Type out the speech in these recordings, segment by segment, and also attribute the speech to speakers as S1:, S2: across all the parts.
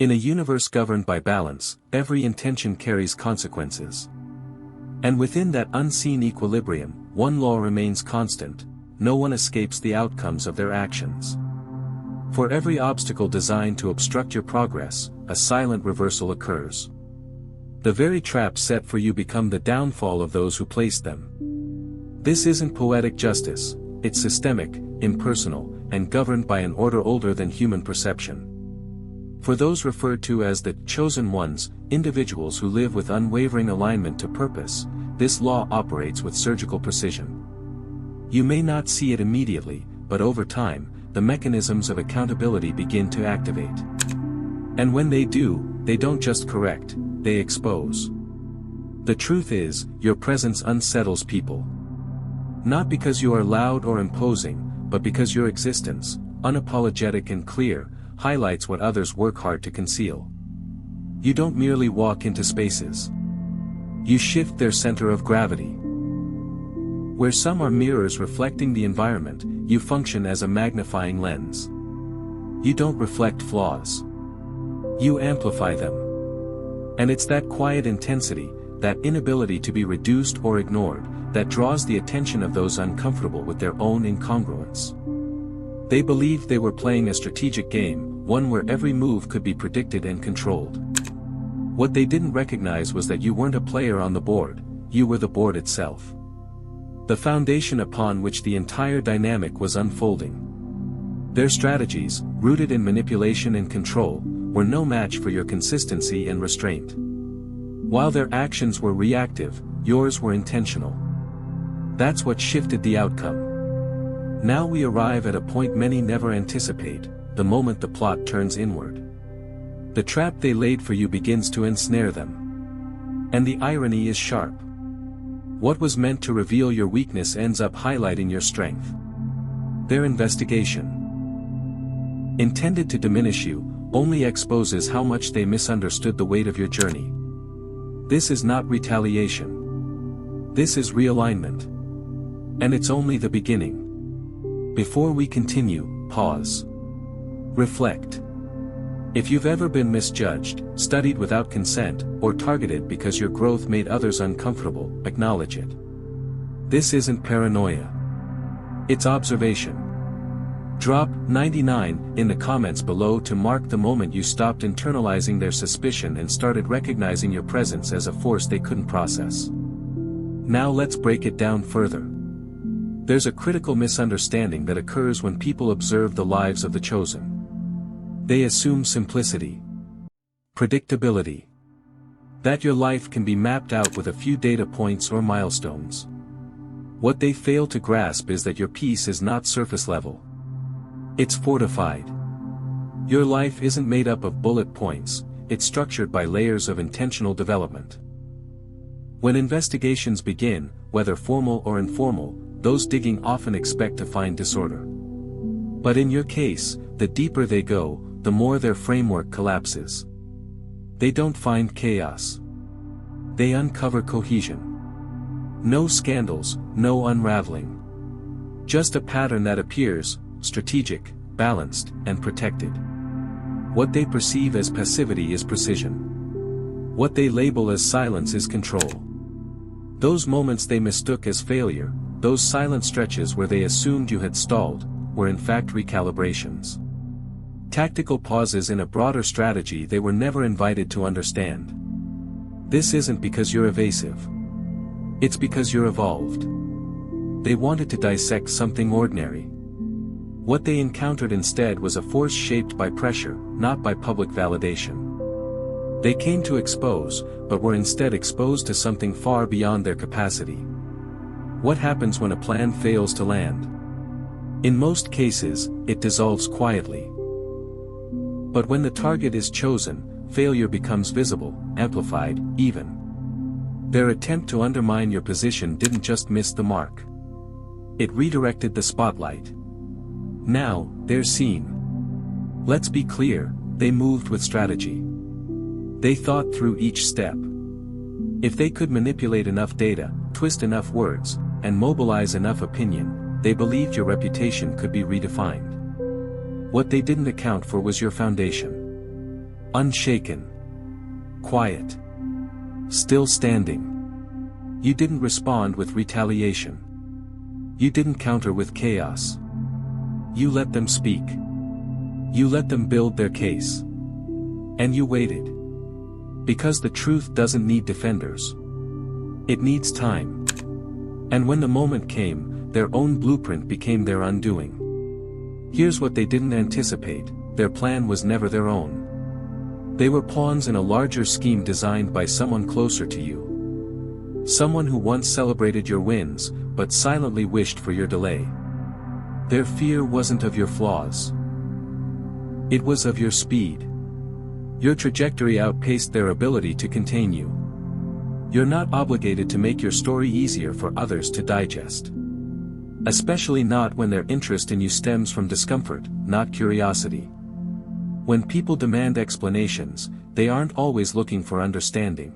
S1: In a universe governed by balance, every intention carries consequences. And within that unseen equilibrium, one law remains constant: no one escapes the outcomes of their actions. For every obstacle designed to obstruct your progress, a silent reversal occurs. The very traps set for you become the downfall of those who placed them. This isn't poetic justice, it's systemic, impersonal, and governed by an order older than human perception. For those referred to as the chosen ones, individuals who live with unwavering alignment to purpose, this law operates with surgical precision. You may not see it immediately, but over time, the mechanisms of accountability begin to activate. And when they do, they don't just correct, they expose. The truth is, your presence unsettles people. Not because you are loud or imposing, but because your existence, unapologetic and clear, highlights what others work hard to conceal. You don't merely walk into spaces. You shift their center of gravity. Where some are mirrors reflecting the environment, you function as a magnifying lens. You don't reflect flaws. You amplify them. And it's that quiet intensity, that inability to be reduced or ignored, that draws the attention of those uncomfortable with their own incongruence. They believed they were playing a strategic game, one where every move could be predicted and controlled. What they didn't recognize was that you weren't a player on the board, you were the board itself. The foundation upon which the entire dynamic was unfolding. Their strategies, rooted in manipulation and control, were no match for your consistency and restraint. While their actions were reactive, yours were intentional. That's what shifted the outcome. Now we arrive at a point many never anticipate, the moment the plot turns inward. The trap they laid for you begins to ensnare them. And the irony is sharp. What was meant to reveal your weakness ends up highlighting your strength. Their investigation, intended to diminish you, only exposes how much they misunderstood the weight of your journey. This is not retaliation. This is realignment. And it's only the beginning. Before we continue, pause. Reflect. If you've ever been misjudged, studied without consent, or targeted because your growth made others uncomfortable, acknowledge it. This isn't paranoia. It's observation. Drop 99 in the comments below to mark the moment you stopped internalizing their suspicion and started recognizing your presence as a force they couldn't process. Now let's break it down further. There's a critical misunderstanding that occurs when people observe the lives of the chosen. They assume simplicity, predictability, that your life can be mapped out with a few data points or milestones. What they fail to grasp is that your peace is not surface level. It's fortified. Your life isn't made up of bullet points, it's structured by layers of intentional development. When investigations begin, whether formal or informal, those digging often expect to find disorder. But in your case, the deeper they go, the more their framework collapses. They don't find chaos. They uncover cohesion. No scandals, no unraveling. Just a pattern that appears, strategic, balanced, and protected. What they perceive as passivity is precision. What they label as silence is control. Those moments they mistook as failure, those silent stretches where they assumed you had stalled, were in fact recalibrations. Tactical pauses in a broader strategy they were never invited to understand. This isn't because you're evasive. It's because you're evolved. They wanted to dissect something ordinary. What they encountered instead was a force shaped by pressure, not by public validation. They came to expose, but were instead exposed to something far beyond their capacity. What happens when a plan fails to land? In most cases, it dissolves quietly. But when the target is chosen, failure becomes visible, amplified, even. Their attempt to undermine your position didn't just miss the mark. It redirected the spotlight. Now, they're seen. Let's be clear, they moved with strategy. They thought through each step. If they could manipulate enough data, twist enough words, and mobilize enough opinion, they believed your reputation could be redefined. What they didn't account for was your foundation. Unshaken. Quiet. Still standing. You didn't respond with retaliation. You didn't counter with chaos. You let them speak. You let them build their case. And you waited. Because the truth doesn't need defenders. It needs time. And when the moment came, their own blueprint became their undoing. Here's what they didn't anticipate: their plan was never their own. They were pawns in a larger scheme designed by someone closer to you. Someone who once celebrated your wins, but silently wished for your delay. Their fear wasn't of your flaws. It was of your speed. Your trajectory outpaced their ability to contain you. You're not obligated to make your story easier for others to digest. Especially not when their interest in you stems from discomfort, not curiosity. When people demand explanations, they aren't always looking for understanding.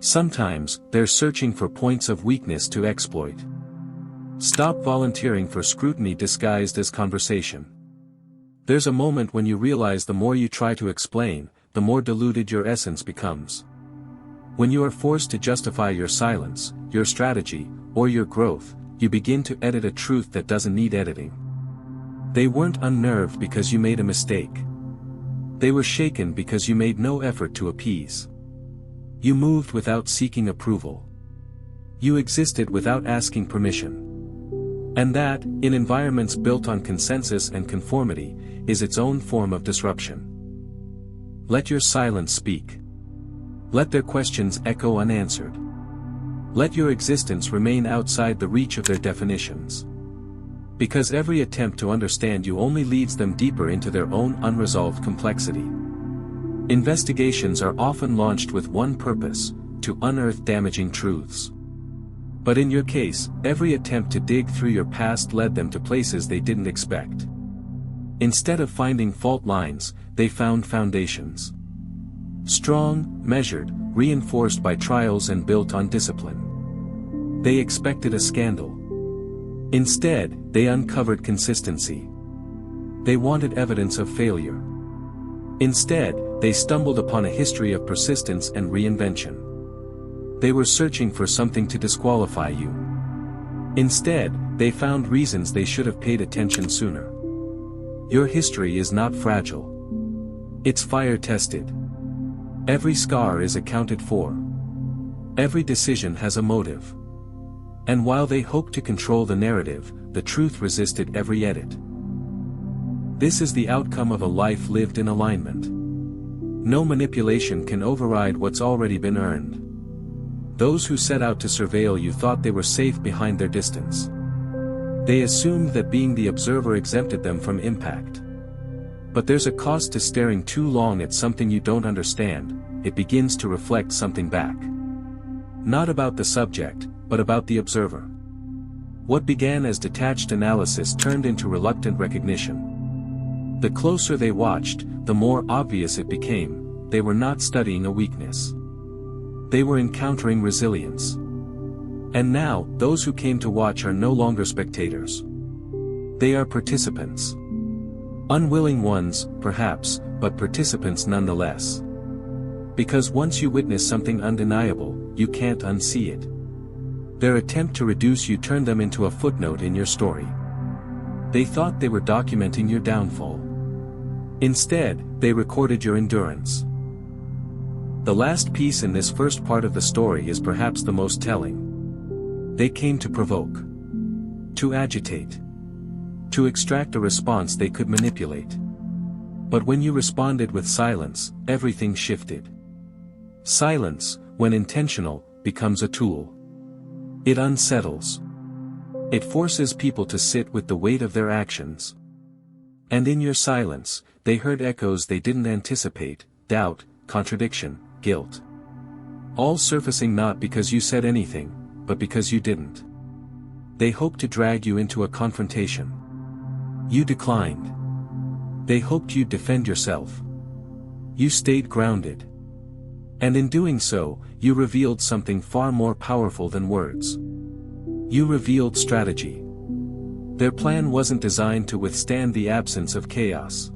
S1: Sometimes, they're searching for points of weakness to exploit. Stop volunteering for scrutiny disguised as conversation. There's a moment when you realize the more you try to explain, the more diluted your essence becomes. When you are forced to justify your silence, your strategy, or your growth, you begin to edit a truth that doesn't need editing. They weren't unnerved because you made a mistake. They were shaken because you made no effort to appease. You moved without seeking approval. You existed without asking permission. And that, in environments built on consensus and conformity, is its own form of disruption. Let your silence speak. Let their questions echo unanswered. Let your existence remain outside the reach of their definitions. Because every attempt to understand you only leads them deeper into their own unresolved complexity. Investigations are often launched with one purpose: to unearth damaging truths. But in your case, every attempt to dig through your past led them to places they didn't expect. Instead of finding fault lines, they found foundations. Strong, measured, reinforced by trials and built on discipline. They expected a scandal. Instead, they uncovered consistency. They wanted evidence of failure. Instead, they stumbled upon a history of persistence and reinvention. They were searching for something to disqualify you. Instead, they found reasons they should have paid attention sooner. Your history is not fragile. It's fire-tested. Every scar is accounted for. Every decision has a motive. And while they hoped to control the narrative, the truth resisted every edit. This is the outcome of a life lived in alignment. No manipulation can override what's already been earned. Those who set out to surveil you thought they were safe behind their distance. They assumed that being the observer exempted them from impact. But there's a cost to staring too long at something you don't understand. It begins to reflect something back. Not about the subject, but about the observer. What began as detached analysis turned into reluctant recognition. The closer they watched, the more obvious it became: they were not studying a weakness. They were encountering resilience. And now, those who came to watch are no longer spectators. They are participants. Unwilling ones, perhaps, but participants nonetheless. Because once you witness something undeniable, you can't unsee it. Their attempt to reduce you turned them into a footnote in your story. They thought they were documenting your downfall. Instead, they recorded your endurance. The last piece in this first part of the story is perhaps the most telling. They came to provoke. To agitate. To extract a response they could manipulate. But when you responded with silence, everything shifted. Silence, when intentional, becomes a tool. It unsettles. It forces people to sit with the weight of their actions. And in your silence, they heard echoes they didn't anticipate: doubt, contradiction, guilt. All surfacing not because you said anything, but because you didn't. They hoped to drag you into a confrontation. You declined. They hoped you'd defend yourself. You stayed grounded. And in doing so, you revealed something far more powerful than words. You revealed strategy. Their plan wasn't designed to withstand the absence of chaos.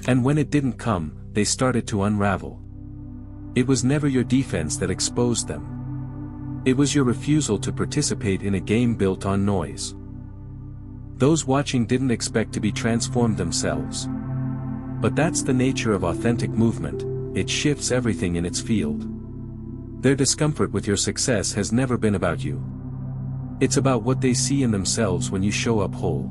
S1: And when it didn't come, they started to unravel. It was never your defense that exposed them. It was your refusal to participate in a game built on noise. Those watching didn't expect to be transformed themselves. But that's the nature of authentic movement, it shifts everything in its field. Their discomfort with your success has never been about you. It's about what they see in themselves when you show up whole.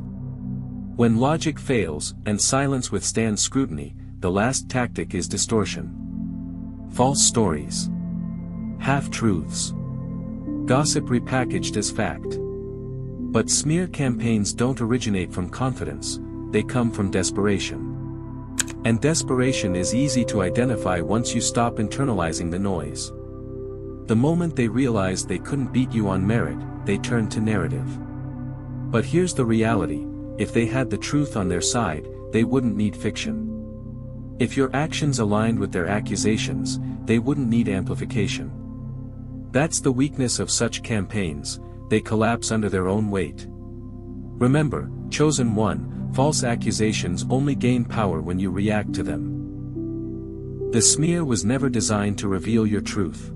S1: When logic fails, and silence withstands scrutiny, the last tactic is distortion. False stories. Half-truths. Gossip repackaged as fact. But smear campaigns don't originate from confidence, they come from desperation. And desperation is easy to identify once you stop internalizing the noise. The moment they realized they couldn't beat you on merit, they turned to narrative. But here's the reality, if they had the truth on their side, they wouldn't need fiction. If your actions aligned with their accusations, they wouldn't need amplification. That's the weakness of such campaigns, they collapse under their own weight. Remember, chosen one, false accusations only gain power when you react to them. The smear was never designed to reveal your truth.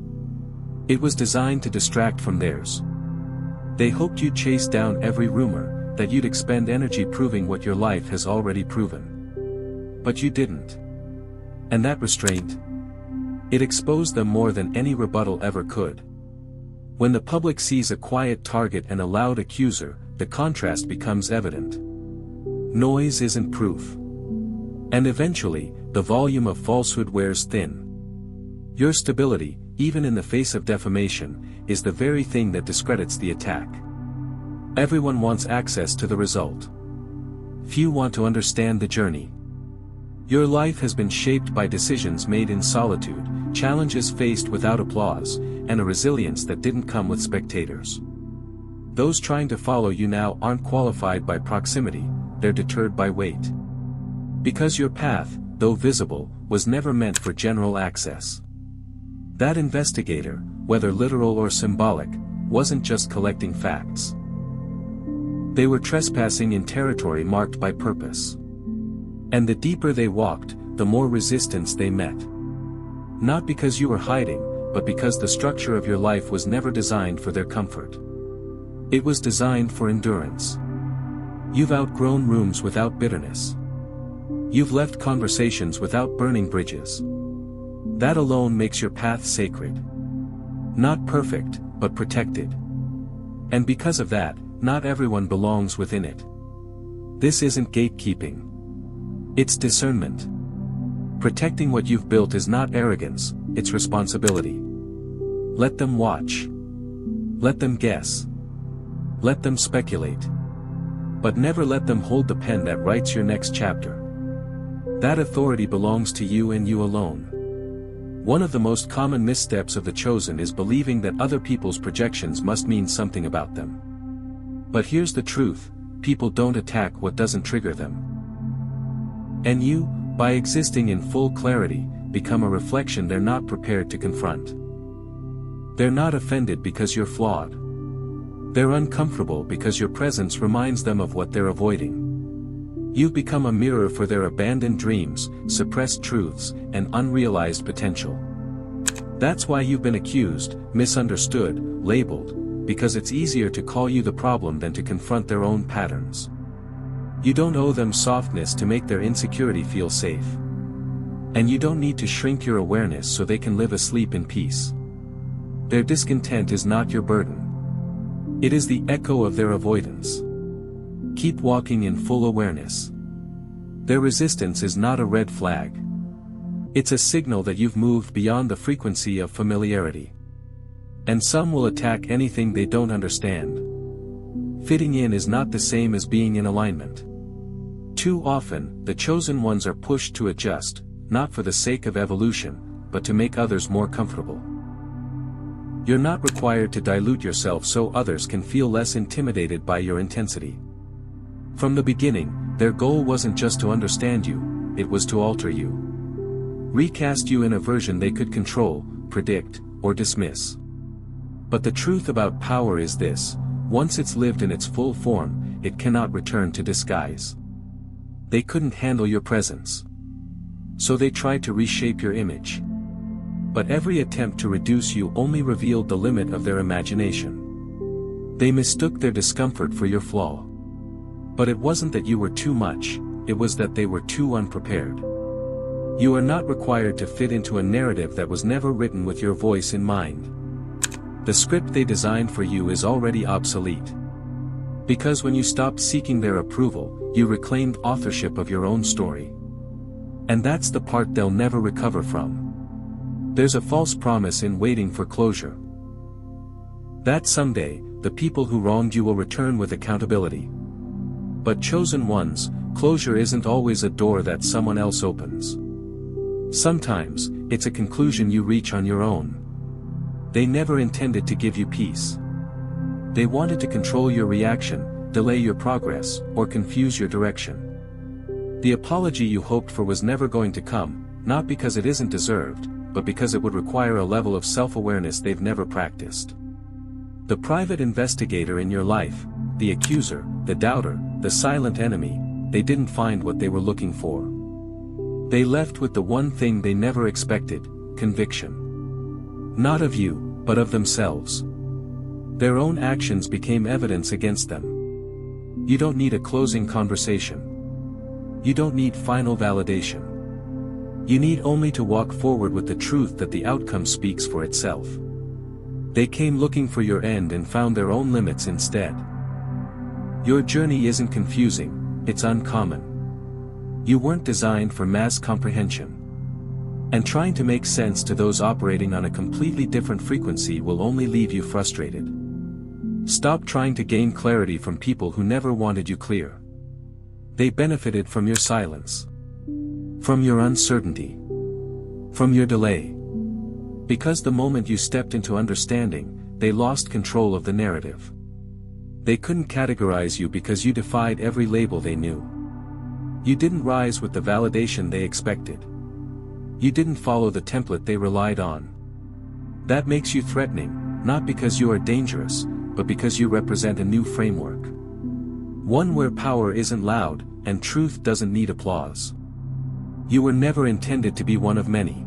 S1: It was designed to distract from theirs. They hoped you'd chase down every rumor, that you'd expend energy proving what your life has already proven. But you didn't. And that restraint? It exposed them more than any rebuttal ever could. When the public sees a quiet target and a loud accuser, the contrast becomes evident. Noise isn't proof. And eventually, the volume of falsehood wears thin. Your stability, even in the face of defamation, is the very thing that discredits the attack. Everyone wants access to the result. Few want to understand the journey. Your life has been shaped by decisions made in solitude, challenges faced without applause, and a resilience that didn't come with spectators. Those trying to follow you now aren't qualified by proximity, they're deterred by weight. Because your path, though visible, was never meant for general access. That investigator, whether literal or symbolic, wasn't just collecting facts. They were trespassing in territory marked by purpose. And the deeper they walked, the more resistance they met. Not because you were hiding, but because the structure of your life was never designed for their comfort. It was designed for endurance. You've outgrown rooms without bitterness. You've left conversations without burning bridges. That alone makes your path sacred. Not perfect, but protected. And because of that, not everyone belongs within it. This isn't gatekeeping. It's discernment. Protecting what you've built is not arrogance, it's responsibility. Let them watch. Let them guess. Let them speculate. But never let them hold the pen that writes your next chapter. That authority belongs to you and you alone. One of the most common missteps of the chosen is believing that other people's projections must mean something about them. But here's the truth, people don't attack what doesn't trigger them. And you, by existing in full clarity, become a reflection they're not prepared to confront. They're not offended because you're flawed. They're uncomfortable because your presence reminds them of what they're avoiding. You've become a mirror for their abandoned dreams, suppressed truths, and unrealized potential. That's why you've been accused, misunderstood, labeled, because it's easier to call you the problem than to confront their own patterns. You don't owe them softness to make their insecurity feel safe. And you don't need to shrink your awareness so they can live asleep in peace. Their discontent is not your burden. It is the echo of their avoidance. Keep walking in full awareness. Their resistance is not a red flag. It's a signal that you've moved beyond the frequency of familiarity. And some will attack anything they don't understand. Fitting in is not the same as being in alignment. Too often, the chosen ones are pushed to adjust, not for the sake of evolution, but to make others more comfortable. You're not required to dilute yourself so others can feel less intimidated by your intensity. From the beginning, their goal wasn't just to understand you, it was to alter you. Recast you in a version they could control, predict, or dismiss. But the truth about power is this: once it's lived in its full form, it cannot return to disguise. They couldn't handle your presence. So they tried to reshape your image. But every attempt to reduce you only revealed the limit of their imagination. They mistook their discomfort for your flaw. But it wasn't that you were too much, it was that they were too unprepared. You are not required to fit into a narrative that was never written with your voice in mind. The script they designed for you is already obsolete. Because when you stopped seeking their approval, you reclaimed authorship of your own story. And that's the part they'll never recover from. There's a false promise in waiting for closure. That someday, the people who wronged you will return with accountability. But chosen ones, closure isn't always a door that someone else opens. Sometimes, it's a conclusion you reach on your own. They never intended to give you peace. They wanted to control your reaction, delay your progress, or confuse your direction. The apology you hoped for was never going to come, not because it isn't deserved, but because it would require a level of self-awareness they've never practiced. The private investigator in your life, the accuser, the doubter, the silent enemy, they didn't find what they were looking for. They left with the one thing they never expected, conviction. Not of you, but of themselves. Their own actions became evidence against them. You don't need a closing conversation. You don't need final validation. You need only to walk forward with the truth that the outcome speaks for itself. They came looking for your end and found their own limits instead. Your journey isn't confusing, it's uncommon. You weren't designed for mass comprehension. And trying to make sense to those operating on a completely different frequency will only leave you frustrated. Stop trying to gain clarity from people who never wanted you clear. They benefited from your silence. From your uncertainty. From your delay. Because the moment you stepped into understanding, they lost control of the narrative. They couldn't categorize you because you defied every label they knew. You didn't rise with the validation they expected. You didn't follow the template they relied on. That makes you threatening, not because you are dangerous, but because you represent a new framework. One where power isn't loud, and truth doesn't need applause. You were never intended to be one of many.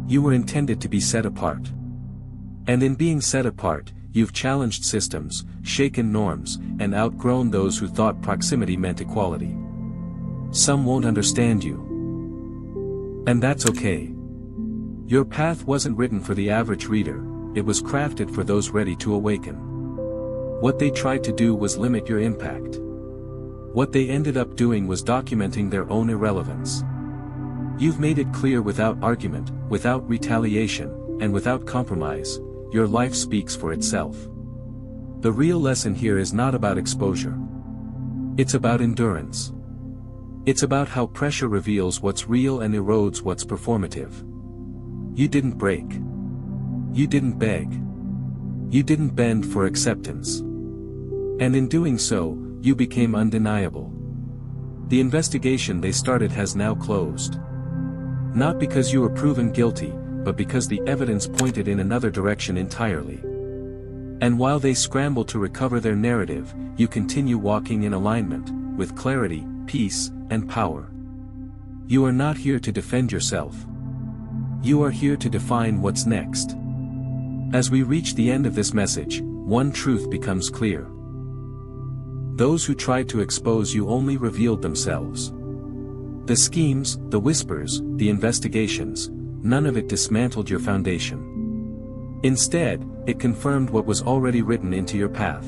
S1: You were intended to be set apart. And in being set apart, you've challenged systems, shaken norms, and outgrown those who thought proximity meant equality. Some won't understand you. And that's okay. Your path wasn't written for the average reader, it was crafted for those ready to awaken. What they tried to do was limit your impact. What they ended up doing was documenting their own irrelevance. You've made it clear without argument, without retaliation, and without compromise, your life speaks for itself. The real lesson here is not about exposure. It's about endurance. It's about how pressure reveals what's real and erodes what's performative. You didn't break. You didn't beg. You didn't bend for acceptance. And in doing so, you became undeniable. The investigation they started has now closed. Not because you were proven guilty, but because the evidence pointed in another direction entirely. And while they scramble to recover their narrative, you continue walking in alignment, with clarity, peace, and power. You are not here to defend yourself. You are here to define what's next. As we reach the end of this message, one truth becomes clear. Those who tried to expose you only revealed themselves. The schemes, the whispers, the investigations, none of it dismantled your foundation. Instead, it confirmed what was already written into your path.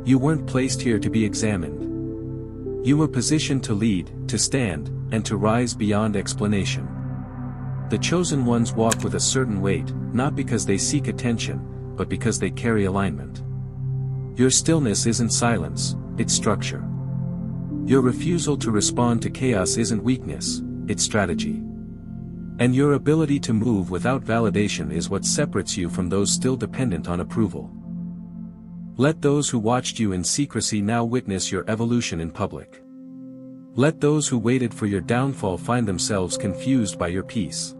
S1: You weren't placed here to be examined. You were positioned to lead, to stand, and to rise beyond explanation. The chosen ones walk with a certain weight, not because they seek attention, but because they carry alignment. Your stillness isn't silence, it's structure. Your refusal to respond to chaos isn't weakness, it's strategy. And your ability to move without validation is what separates you from those still dependent on approval. Let those who watched you in secrecy now witness your evolution in public. Let those who waited for your downfall find themselves confused by your peace.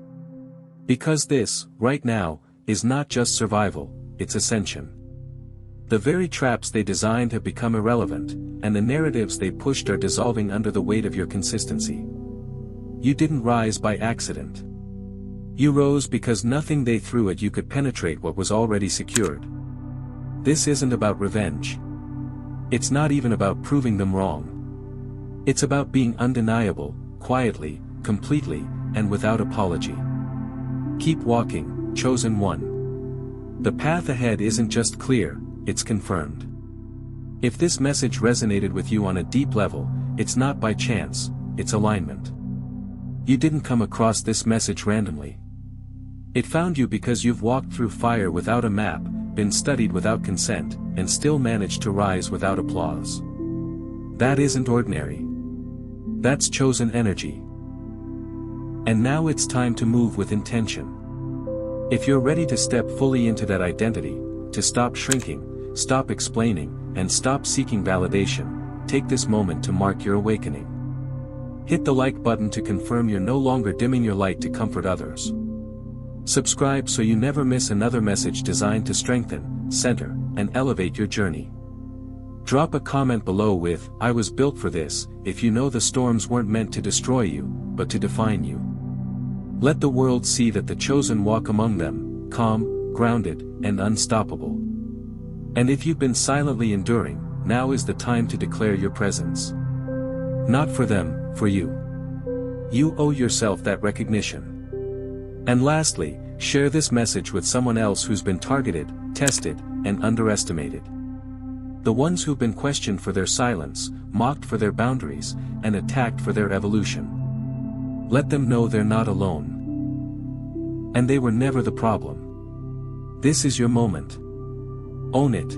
S1: Because this, right now, is not just survival, it's ascension. The very traps they designed have become irrelevant, and the narratives they pushed are dissolving under the weight of your consistency. You didn't rise by accident. You rose because nothing they threw at you could penetrate what was already secured. This isn't about revenge. It's not even about proving them wrong. It's about being undeniable, quietly, completely, and without apology. Keep walking, chosen one. The path ahead isn't just clear, it's confirmed. If this message resonated with you on a deep level, it's not by chance, it's alignment. You didn't come across this message randomly. It found you because you've walked through fire without a map, been studied without consent, and still managed to rise without applause. That isn't ordinary. That's chosen energy. And now it's time to move with intention. If you're ready to step fully into that identity, to stop shrinking, stop explaining, and stop seeking validation, take this moment to mark your awakening. Hit the like button to confirm you're no longer dimming your light to comfort others. Subscribe so you never miss another message designed to strengthen, center, and elevate your journey. Drop a comment below with, "I was built for this," if you know the storms weren't meant to destroy you, but to define you. Let the world see that the chosen walk among them, calm, grounded, and unstoppable. And if you've been silently enduring, now is the time to declare your presence. Not for them, for you. You owe yourself that recognition. And lastly, share this message with someone else who's been targeted, tested, and underestimated. The ones who've been questioned for their silence, mocked for their boundaries, and attacked for their evolution. Let them know they're not alone. And they were never the problem. This is your moment. Own it.